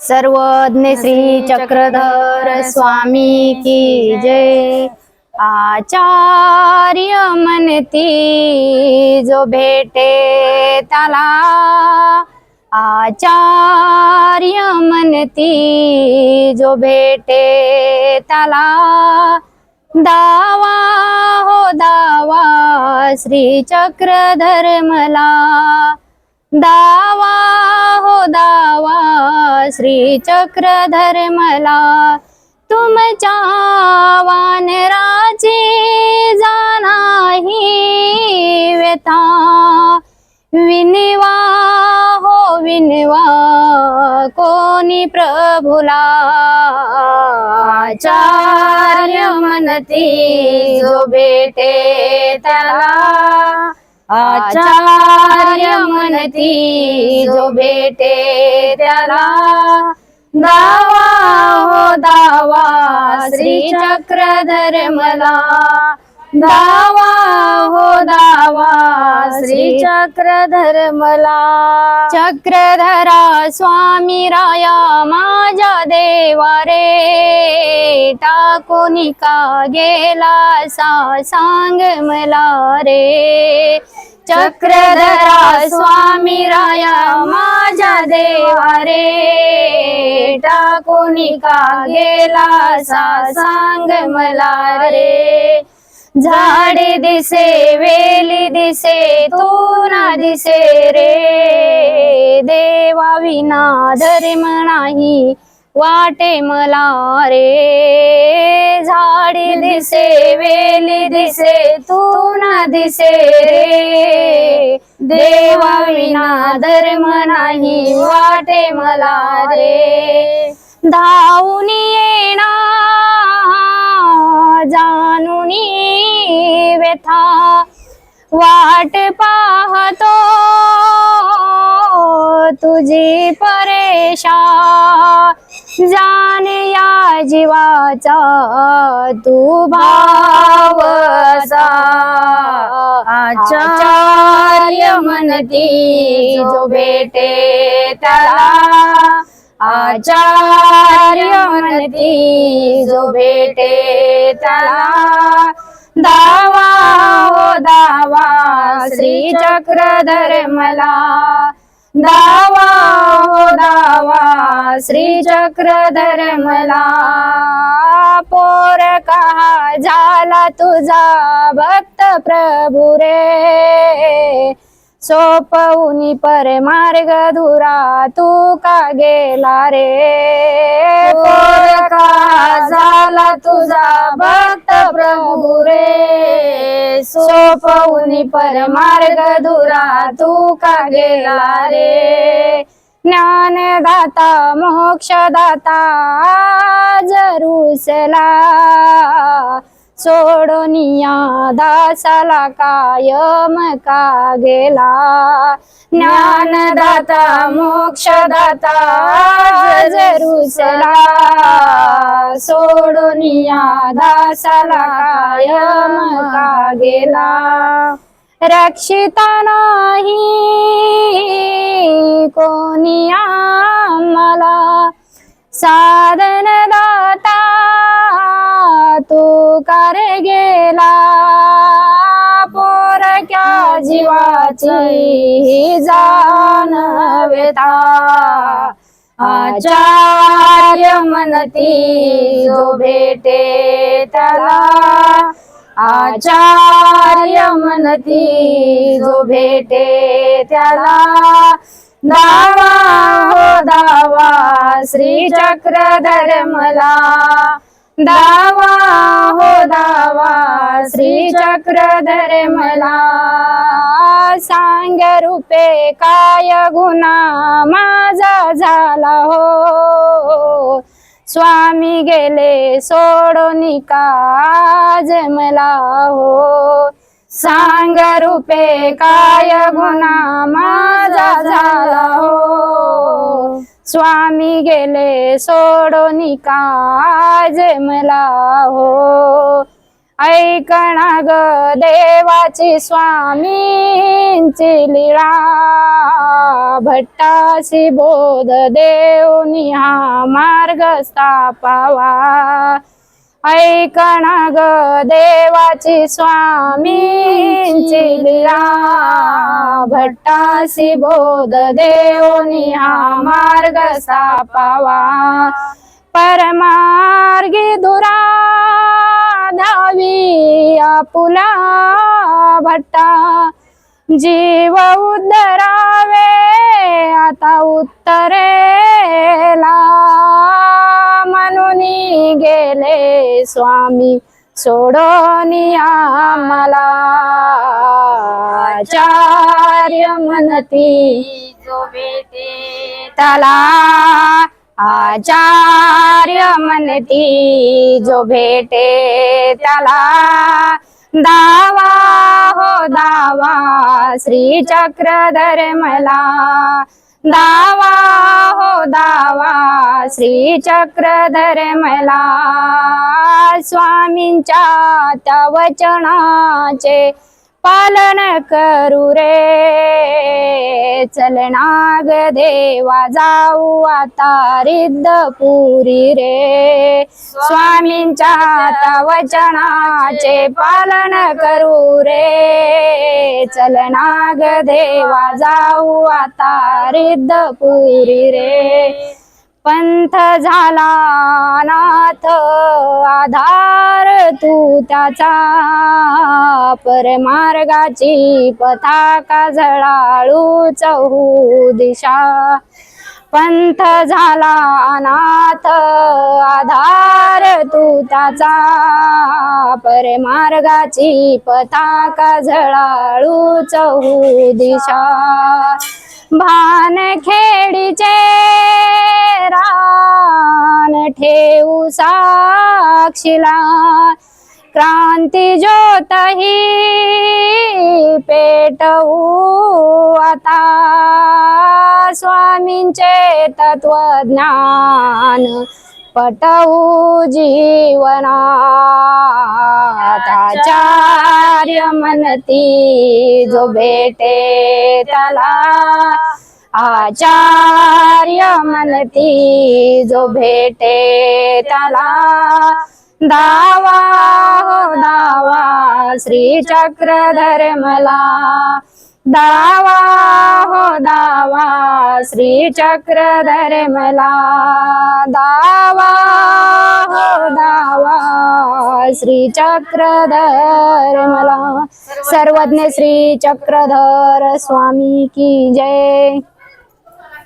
सर्वज्ञ श्री चक्रधर स्वामी की जय। आचार्य म्हणती जो भेटे त्याला, आचार्य म्हणती जो भेटे त्याला, दावा हो दावा श्री चक्रधर मला, दावा हो दावा श्री चक्रधर मला, तुमच्या वानराची जाणाही व्यथा, विनवा हो विनवा कोणी प्रभुला, आचार्य म्हणती जो भेटे त्याला, आचार्य म्हणती जो भेटे त्याला, दावा हो दावा श्री चक्रधर मला, दावा हो दावा श्री चक्रधर मला, चक्रधरा स्वामी राया माझ्या देवा रे, टाकून का गेला सा सांग मला रे, चक्रधरा स्वामी राया माझ्या देवा रे, टाकून का गेला सा सांग मला रे, झाडे दिसे वेली दिसे तू ना दिसे रे, देवा विना धर्म नाही वाटे मला रे, झाडे दिसे वेली दिसे तू ना दिसे रे, देवा विना धर्म नाही वाटे मला रे, धावून येणा जाणून व्यथा वाट पाहतो तुझी परेशा, जाण या जीवाचा तू भावसा, आचार्य म्हणती जो भेटे त्याला, आचार्य म्हणती जो भेटे त्याला, दावा हो दावा श्री चक्रधर मला, दावा हो दावा श्री चक्रधर मला, पोर कहा झाला तुझा भक्त प्रभू रे, सोपवून परमार्ग धुरा तू का गेला रे, पोर का झाला तुझा भक्त प्रभू रे, सोपवून परमार्ग धुरा तू का गेला रे, ज्ञानदाता मोक्षदाता जरूसला, सोडोनिया दासाला कायम का गेला, ज्ञानदाता मोक्षदाता जरूसला, सोडोनिया दासाला कायम का गेला, रक्षिता नाही कोणी आम्हाला, साधन दाता तू कर गेला, पोरक्या जीवाची जाण व्यथा, आचार्य म्हणती जो भेटे त्याला, आचार्य म्हणती जो भेटे त्याला, दावा हो दावा श्री चक्रधर मला, दावा हो दावा श्री चक्रधर मला, सांग रूपे काय गुन्हा माझा झाला हो, स्वामी गेले सोडून काज मला हो, सांग रूपे काय गुन्हा माझा झाला हो, स्वामी गेले सोडून काज मला हो, ऐकणा ग देवाची स्वामींची लीळा, भट्टासी बोध देऊनी हा मार्ग स्थापावा ऐकणा ग देवाची स्वामींची लीला भट्टासी बोध देऊनी हा मार्ग स्थापावा परमार्गी दुरा धावी आपुला भट्टा जीव उद्धरावे आता उत्तरेला म्हणून गेले स्वामी सोडून आम्हाला आचार्य म्हणती जो भेटे त्याला आचार्य म्हणती जो भेटे त्याला दावा हो दावा श्री चक्रधर मला दावा हो दावा श्री चक्रधर मला स्वामींच्या त्या वचनाचे पालन करू रे चलना ग देवा जाऊ आता रिद्धपुरी रे स्वामींच्या त्या वचनाचे पालन करू रे चलना ग देवा जाऊ आता रिद्धपुरी रे पंथ झाला नाथ आधार तू त्याचा परमार्गाची पताका झळाळू चहू दिशा पंथ झाला नाथ आधार तू त्याचा परमार्गाची पताका झळाळू चहू दिशा भान खेडीचे रान ठेवू साक्षीला क्रांती ज्योत ही पेटवू आता स्वामींचे तत्वज्ञान पटवू जीवनात आचार्य म्हणती जो भेटे त्याला आचार्य म्हणती जो भेटे त्याला दावा हो दावा श्री चक्रधर मला दावा हो दावा श्री चक्रधर मला दावा हो दावा श्री चक्रधर मला सर्वज्ञ श्री चक्रधर स्वामी की जय।